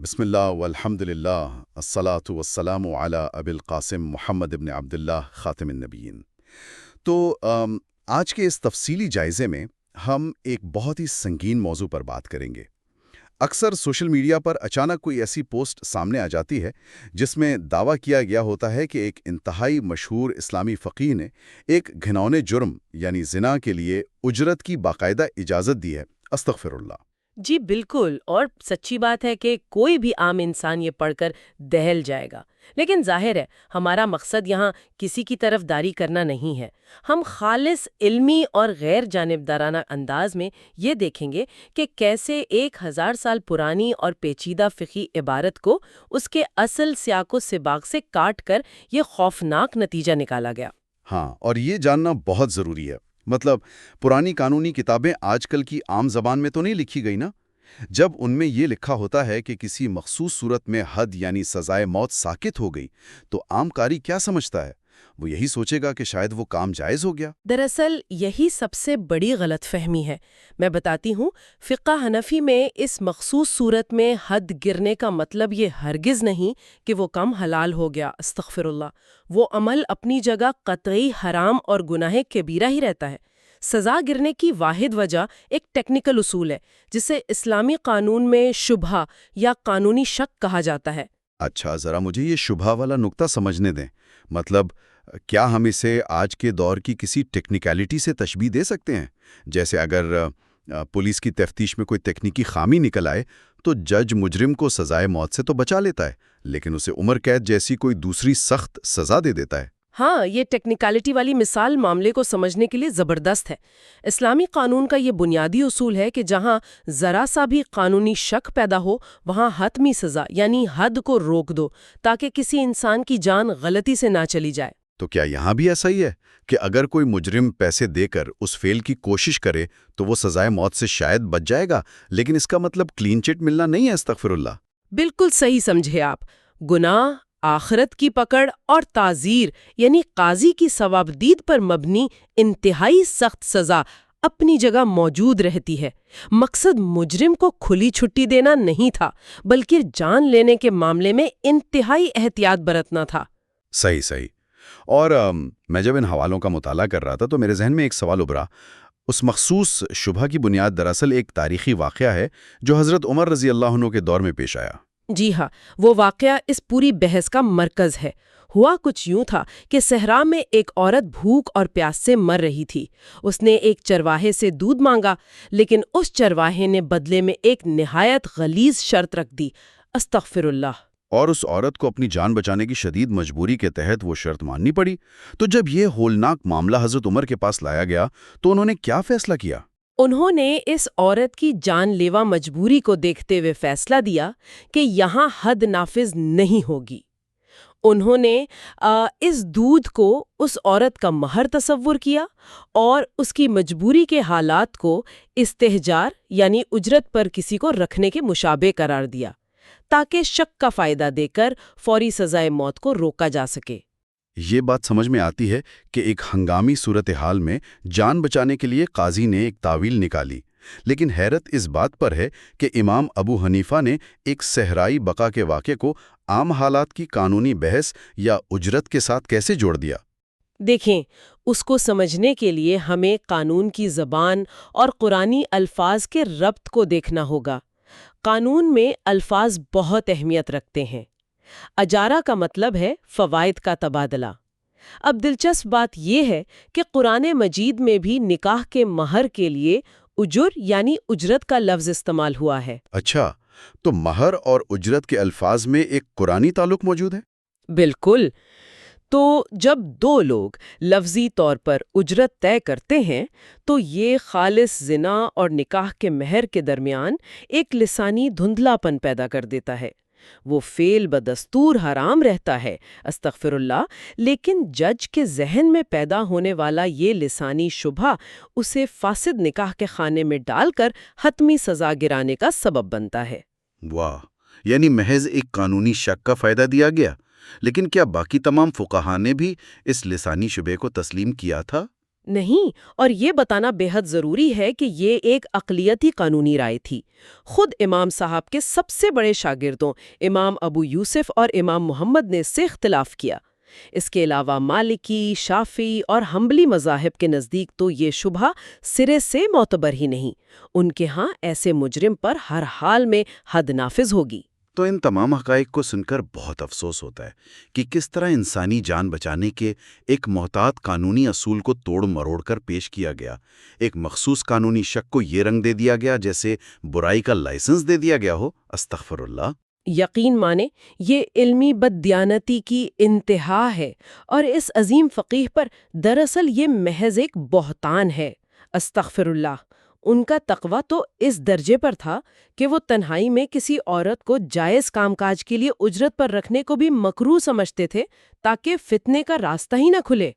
بسم اللہ والحمد للہ الصلاۃ والسلام علی ابی القاسم محمد ابن عبداللہ خاتم النبیین۔ تو آج کے اس تفصیلی جائزے میں ہم ایک بہت ہی سنگین موضوع پر بات کریں گے۔ اکثر سوشل میڈیا پر اچانک کوئی ایسی پوسٹ سامنے آ جاتی ہے جس میں دعویٰ کیا گیا ہوتا ہے کہ ایک انتہائی مشہور اسلامی فقیہ نے ایک گھناؤنے جرم یعنی زنا کے لیے اجرت کی باقاعدہ اجازت دی ہے۔ استغفر اللہ۔ جی بالکل، اور سچی بات ہے کہ کوئی بھی عام انسان یہ پڑھ کر دہل جائے گا، لیکن ظاہر ہے ہمارا مقصد یہاں کسی کی طرف داری کرنا نہیں ہے۔ ہم خالص علمی اور غیر جانبدارانہ انداز میں یہ دیکھیں گے کہ کیسے 1000 سال پرانی اور پیچیدہ فقہی عبارت کو اس کے اصل سیاق و سباق سے کاٹ کر یہ خوفناک نتیجہ نکالا گیا۔ ہاں، اور یہ جاننا بہت ضروری ہے۔ مطلب پرانی قانونی کتابیں آج کل کی عام زبان میں تو نہیں لکھی گئی نا؟ جب ان میں یہ لکھا ہوتا ہے کہ کسی مخصوص صورت میں حد یعنی سزائے موت ساقط ہو گئی تو عام قاری کیا سمجھتا ہے؟ وہ یہی سوچے گا کہ شاید وہ کام جائز ہو گیا۔ دراصل یہی سب سے بڑی غلط فہمی ہے۔ میں بتاتی ہوں، فقہ حنفی میں اس مخصوص صورت میں حد گرنے کا مطلب یہ ہرگز نہیں کہ وہ کم حلال ہو گیا، استغفر اللہ۔ وہ عمل اپنی جگہ قطعی حرام اور گناہ کبیرہ ہی رہتا ہے۔ سزا گرنے کی واحد وجہ ایک ٹیکنیکل اصول ہے جسے اسلامی قانون میں شبہہ یا قانونی شک کہا جاتا ہے۔ اچھا، ذرا مجھے یہ شبہ والا نقطہ سمجھنے دیں۔ مطلب کیا ہم اسے آج کے دور کی کسی ٹیکنیکلٹی سے تشبیہ دے سکتے ہیں؟ جیسے اگر پولیس کی تفتیش میں کوئی تکنیکی خامی نکل آئے تو جج مجرم کو سزائے موت سے تو بچا لیتا ہے، لیکن اسے عمر قید جیسی کوئی دوسری سخت سزا دے دیتا ہے۔ ہاں، یہ ٹیکنیکلٹی والی مثال معاملے کو سمجھنے کے لیے زبردست ہے۔ اسلامی قانون کا یہ بنیادی اصول ہے کہ جہاں ذرا سا بھی قانونی شک پیدا ہو وہاں حتمی سزا یعنی حد کو روک دو تاکہ کسی انسان کی جان غلطی سے نہ چلی جائے۔ تو کیا یہاں بھی ایسا ہی ہے کہ اگر کوئی مجرم پیسے دے کر اس فعل کی کوشش کرے تو وہ سزائے موت سے شاید بچ جائے گا، لیکن اس کا مطلب کلین چٹ ملنا نہیں ہے؟ استغفر اللہ۔ بالکل صحیح سمجھے آپ۔ گناہ، آخرت کی پکڑ اور تعزیر یعنی قاضی کی ثوابدید پر مبنی انتہائی سخت سزا اپنی جگہ موجود رہتی ہے۔ مقصد مجرم کو کھلی چھٹی دینا نہیں تھا، بلکہ جان لینے کے معاملے میں انتہائی احتیاط برتنا تھا۔ صحیح۔ اور میں جب ان حوالوں کا مطالعہ کر رہا تھا تو میرے ذہن میں ایک سوال ابھرا۔ اس مخصوص شبہ کی بنیاد دراصل ایک تاریخی واقعہ ہے جو حضرت عمر رضی اللہ عنہ کے دور میں پیش آیا۔ جی ہاں، وہ واقعہ اس پوری بحث کا مرکز ہے۔ ہوا کچھ یوں تھا کہ صحرا میں ایک عورت بھوک اور پیاس سے مر رہی تھی۔ اس نے ایک چرواہے سے دودھ مانگا، لیکن اس چرواہے نے بدلے میں ایک نہایت غلیظ شرط رکھ دی، استغفر اللہ۔ اور اس عورت کو اپنی جان بچانے کی شدید مجبوری کے تحت وہ شرط ماننی پڑی۔ تو جب یہ ہولناک معاملہ حضرت عمر کے پاس لایا گیا تو انہوں نے کیا فیصلہ کیا؟ انہوں نے اس عورت کی جان لیوا مجبوری کو دیکھتے ہوئے فیصلہ دیا کہ یہاں حد نافذ نہیں ہوگی۔ انہوں نے اس دودھ کو اس عورت کا مہر تصور کیا اور اس کی مجبوری کے حالات کو استحجار یعنی اجرت پر کسی کو رکھنے کے مشابہ قرار دیا تاکہ شک کا فائدہ دے کر فوری سزائے موت کو روکا جا سکے۔ یہ بات سمجھ میں آتی ہے کہ ایک ہنگامی صورتحال میں جان بچانے کے لیے قاضی نے ایک تعویل نکالی، لیکن حیرت اس بات پر ہے کہ امام ابو حنیفہ نے ایک صحرائی بقا کے واقعے کو عام حالات کی قانونی بحث یا اجرت کے ساتھ کیسے جوڑ دیا؟ دیکھیں، اس کو سمجھنے کے لیے ہمیں قانون کی زبان اور قرآنی الفاظ کے ربط کو دیکھنا ہوگا۔ قانون میں الفاظ بہت اہمیت رکھتے ہیں۔ اجارہ کا مطلب ہے فوائد کا تبادلہ۔ اب دلچسپ بات یہ ہے کہ قرآن مجید میں بھی نکاح کے مہر کے لیے اجر یعنی اجرت کا لفظ استعمال ہوا ہے۔ اچھا، تو مہر اور اجرت کے الفاظ میں ایک قرآنی تعلق موجود ہے؟ بالکل۔ تو جب دو لوگ لفظی طور پر اجرت طے کرتے ہیں تو یہ خالص زنا اور نکاح کے مہر کے درمیان ایک لسانی دھندلاپن پیدا کر دیتا ہے۔ وہ فعل بدستور حرام رہتا ہے، استغفر اللہ، لیکن جج کے ذہن میں پیدا ہونے والا یہ لسانی شبہ اسے فاسد نکاح کے خانے میں ڈال کر حتمی سزا گرانے کا سبب بنتا ہے۔ واہ، یعنی محض ایک قانونی شک کا فائدہ دیا گیا، لیکن کیا باقی تمام فقہا نے بھی اس لسانی شبے کو تسلیم کیا تھا؟ نہیں، اور یہ بتانا بے حد ضروری ہے کہ یہ ایک اقلیتی قانونی رائے تھی۔ خود امام صاحب کے سب سے بڑے شاگردوں امام ابو یوسف اور امام محمد نے اس سے اختلاف کیا۔ اس کے علاوہ مالکی، شافعی اور حنبلی مذاہب کے نزدیک تو یہ شبہ سرے سے معتبر ہی نہیں۔ ان کے ہاں ایسے مجرم پر ہر حال میں حد نافذ ہوگی۔ تو ان تمام حقائق کو سن کر بہت افسوس ہوتا ہے کہ کس طرح انسانی جان بچانے کے ایک محتاط قانونی اصول کو توڑ مروڑ کر پیش کیا گیا۔ ایک مخصوص قانونی شک کو یہ رنگ دے دیا گیا جیسے برائی کا لائسنس دے دیا گیا ہو۔ استغفر اللہ۔ یقین مانے یہ علمی بددیانتی کی انتہا ہے، اور اس عظیم فقیہ پر دراصل یہ محض ایک بہتان ہے۔ استغفر اللہ۔ ان کا تقویٰ تو اس درجے پر تھا کہ وہ تنہائی میں کسی عورت کو جائز کام کاج کے لیے اجرت پر رکھنے کو بھی مکروہ سمجھتے تھے تاکہ فتنے کا راستہ ہی نہ کھلے۔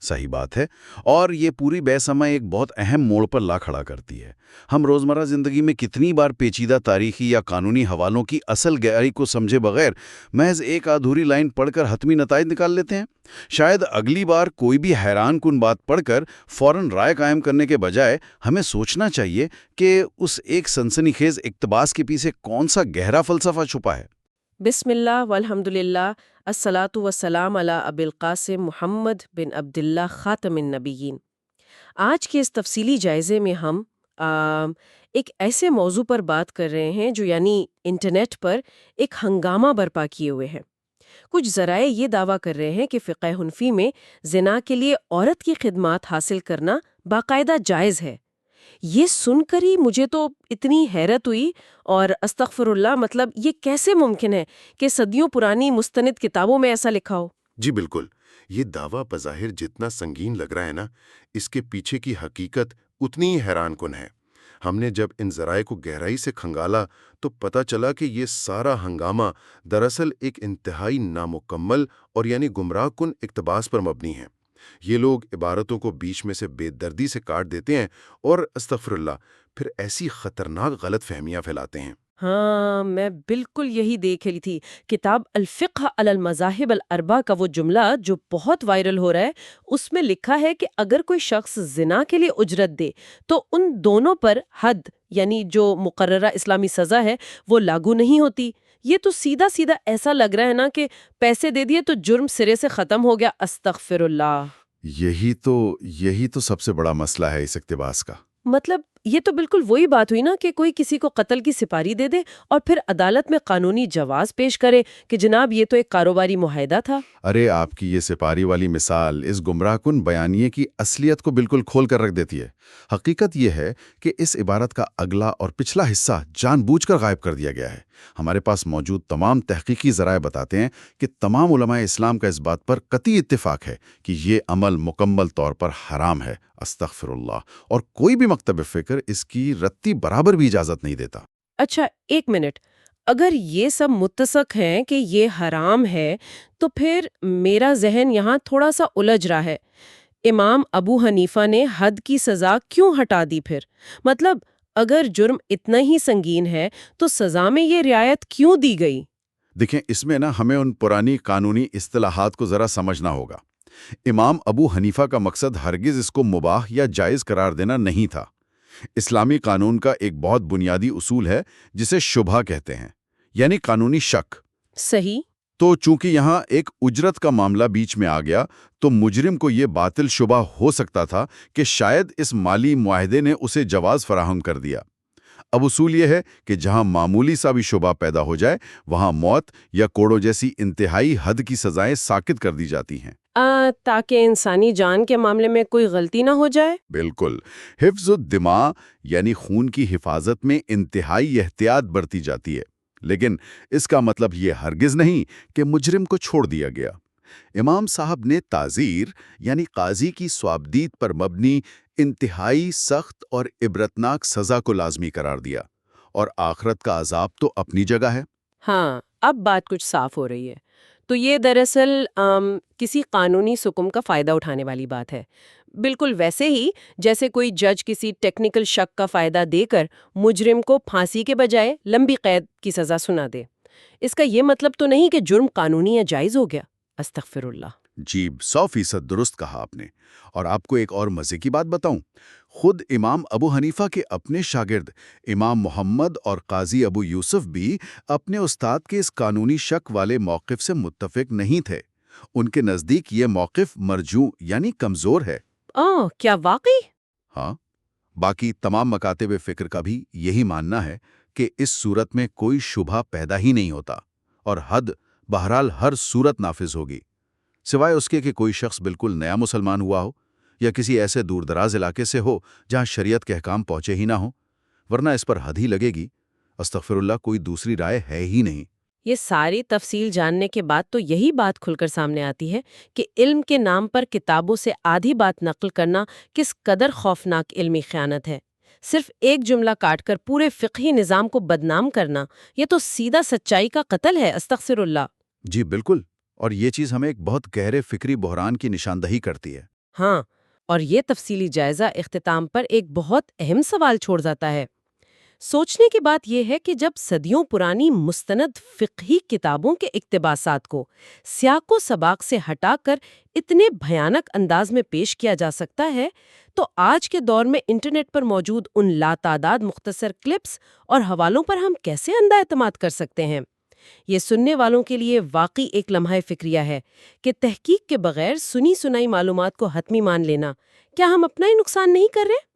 صحیح بات ہے، اور یہ پوری بحث ہمیں ایک بہت اہم موڑ پر لا کھڑا کرتی ہے۔ ہم روزمرہ زندگی میں کتنی بار پیچیدہ تاریخی یا قانونی حوالوں کی اصل گہرائی کو سمجھے بغیر محض ایک آدھوری لائن پڑھ کر حتمی نتائج نکال لیتے ہیں۔ شاید اگلی بار کوئی بھی حیران کن بات پڑھ کر فوراً رائے قائم کرنے کے بجائے ہمیں سوچنا چاہیے کہ اس ایک سنسنی خیز اقتباس کے پیچھے کون سا گہرا فلسفہ چھپا ہے۔ بسم اللہ والحمد للہ، الصلاۃ والسلام علی ابی القاسم محمد بن عبداللہ خاتم النبیین۔ آج کے اس تفصیلی جائزے میں ہم ایک ایسے موضوع پر بات کر رہے ہیں جو یعنی انٹرنیٹ پر ایک ہنگامہ برپا کیے ہوئے ہے۔ کچھ ذرائع یہ دعویٰ کر رہے ہیں کہ فقہ حنفی میں زنا کے لیے عورت کی خدمات حاصل کرنا باقاعدہ جائز ہے۔ یہ سن کر ہی مجھے تو اتنی حیرت ہوئی، اور استغفر اللہ، مطلب یہ کیسے ممکن ہے کہ صدیوں پرانی مستند کتابوں میں ایسا لکھا ہو؟ جی بالکل، یہ دعویٰ بظاہر جتنا سنگین لگ رہا ہے نا، اس کے پیچھے کی حقیقت اتنی ہی حیران کن ہے۔ ہم نے جب ان ذرائع کو گہرائی سے کھنگالا تو پتہ چلا کہ یہ سارا ہنگامہ دراصل ایک انتہائی نامکمل اور یعنی گمراہ کن اقتباس پر مبنی ہے۔ یہ لوگ عبارتوں کو بیچ میں سے بے دردی سے کاٹ دیتے ہیں اور استغفر اللہ پھر ایسی خطرناک غلط فہمیاں پھیلاتے ہیں۔ ہاں، میں بالکل یہی دیکھ رہی تھی۔ کتاب الفقہ علی المذاہب الاربع کا وہ جملہ جو بہت وائرل ہو رہا ہے، اس میں لکھا ہے کہ اگر کوئی شخص زنا کے لیے اجرت دے تو ان دونوں پر حد یعنی جو مقررہ اسلامی سزا ہے وہ لاگو نہیں ہوتی۔ یہ تو سیدھا سیدھا ایسا لگ رہا ہے نا کہ پیسے دے دیے تو جرم سرے سے ختم ہو گیا۔ استغفر اللہ۔ یہی تو سب سے بڑا مسئلہ ہے اس اقتباس کا۔ مطلب یہ تو بالکل وہی بات ہوئی نا کہ کوئی کسی کو قتل کی سپاری دے دے اور پھر عدالت میں قانونی جواز پیش کرے کہ جناب یہ تو ایک کاروباری معاہدہ تھا۔ ارے آپ کی یہ سپاری والی مثال اس گمراہ کن بیانیے کی اصلیت کو بالکل کھول کر رکھ دیتی ہے۔ حقیقت یہ ہے کہ اس عبارت کا اگلا اور پچھلا حصہ جان بوجھ کر غائب کر دیا گیا ہے۔ ہمارے پاس موجود تمام تحقیقی ذرائع بتاتے ہیں کہ تمام علماء اسلام کا اس بات پر قطعی اتفاق ہے کہ یہ عمل مکمل طور پر حرام ہے۔ استغفر اللہ، اور کوئی بھی مکتب فکر اس کی رتی برابر بھی اجازت نہیں دیتا۔ اچھا ایک منٹ، اگر یہ سب متفق ہیں کہ یہ حرام ہے تو پھر میرا ذہن یہاں تھوڑا سا الجھ رہا ہے۔ امام ابو حنیفہ نے حد کی سزا کیوں ہٹا دی پھر؟ مطلب اگر جرم اتنا ہی سنگین ہے تو سزا میں یہ رعایت کیوں دی گئی؟ دیکھیں، اس میں ہمیں ان پرانی قانونی اصطلاحات کو ذرا سمجھنا ہوگا۔ امام ابو حنیفہ کا مقصد ہرگز اس کو مباح یا جائز قرار دینا نہیں تھا۔ اسلامی قانون کا ایک بہت بنیادی اصول ہے جسے شبہ کہتے ہیں، یعنی قانونی شک۔ صحیح۔ تو چونکہ یہاں ایک اجرت کا معاملہ بیچ میں آ گیا تو مجرم کو یہ باطل شبہ ہو سکتا تھا کہ شاید اس مالی معاہدے نے اسے جواز فراہم کر دیا۔ اب اصول یہ ہے کہ جہاں معمولی سا بھی شبہ پیدا ہو جائے وہاں موت یا کوڑوں جیسی انتہائی حد کی سزائیں ساکت کر دی جاتی ہیں، تاکہ انسانی جان کے معاملے میں کوئی غلطی نہ ہو جائے۔ بالکل۔ حفظ الدماء یعنی خون کی حفاظت میں انتہائی احتیاط برتی جاتی ہے، لیکن اس کا مطلب یہ ہرگز نہیں کہ مجرم کو چھوڑ دیا گیا۔ امام صاحب نے تعزیر یعنی قاضی کی صوابدید پر مبنی انتہائی سخت اور عبرتناک سزا کو لازمی قرار دیا، اور آخرت کا عذاب تو اپنی جگہ ہے۔ ہاں، اب بات کچھ صاف ہو رہی ہے۔ تو یہ دراصل کسی قانونی حکم کا فائدہ اٹھانے والی بات ہے، بالکل ویسے ہی جیسے کوئی جج کسی ٹیکنیکل شک کا فائدہ دے کر مجرم کو پھانسی کے بجائے لمبی قید کی سزا سنا دے۔ اس کا یہ مطلب تو نہیں کہ جرم قانونی یا جائز ہو گیا۔ استغفر اللہ۔ جی 100% درست کہا آپ نے۔ اور آپ کو ایک اور مزے کی بات بتاؤں، خود امام ابو حنیفہ کے اپنے شاگرد امام محمد اور قاضی ابو یوسف بھی اپنے استاد کے اس قانونی شک والے موقف سے متفق نہیں تھے۔ ان کے نزدیک یہ موقف مرجوع یعنی کمزور ہے۔ کیا واقعی؟ ہاں، باقی تمام مکاتب فکر کا بھی یہی ماننا ہے کہ اس صورت میں کوئی شبہ پیدا ہی نہیں ہوتا اور حد بہرحال ہر صورت نافذ ہوگی، سوائے اس کے کہ کوئی شخص بالکل نیا مسلمان ہوا ہو یا کسی ایسے دور دراز علاقے سے ہو جہاں شریعت کے احکام پہنچے ہی نہ ہوں، ورنہ اس پر حد ہی لگے گی۔ استغفر اللہ، کوئی دوسری رائے ہے ہی نہیں۔ یہ ساری تفصیل جاننے کے بعد تو یہی بات کھل کر سامنے آتی ہے کہ علم کے نام پر کتابوں سے آدھی بات نقل کرنا کس قدر خوفناک علمی خیانت ہے۔ صرف ایک جملہ کاٹ کر پورے فقہی نظام کو بدنام کرنا، یہ تو سیدھا سچائی کا قتل ہے، استغفر اللہ۔ جی بالکل، اور یہ چیز ہمیں ایک بہت گہرے فکری بحران کی نشاندہی کرتی ہے۔ ہاں، اور یہ تفصیلی جائزہ اختتام پر ایک بہت اہم سوال چھوڑ جاتا ہے۔ سوچنے کی بات یہ ہے کہ جب صدیوں پرانی مستند فقہی کتابوں کے اقتباسات کو سیاق و سباق سے ہٹا کر اتنے بھیانک انداز میں پیش کیا جا سکتا ہے، تو آج کے دور میں انٹرنیٹ پر موجود ان لاتعداد مختصر کلپس اور حوالوں پر ہم کیسے اندھا اعتماد کر سکتے ہیں؟ یہ سننے والوں کے لیے واقعی ایک لمحہ فکریہ ہے کہ تحقیق کے بغیر سنی سنائی معلومات کو حتمی مان لینا، کیا ہم اپنا ہی نقصان نہیں کر رہے؟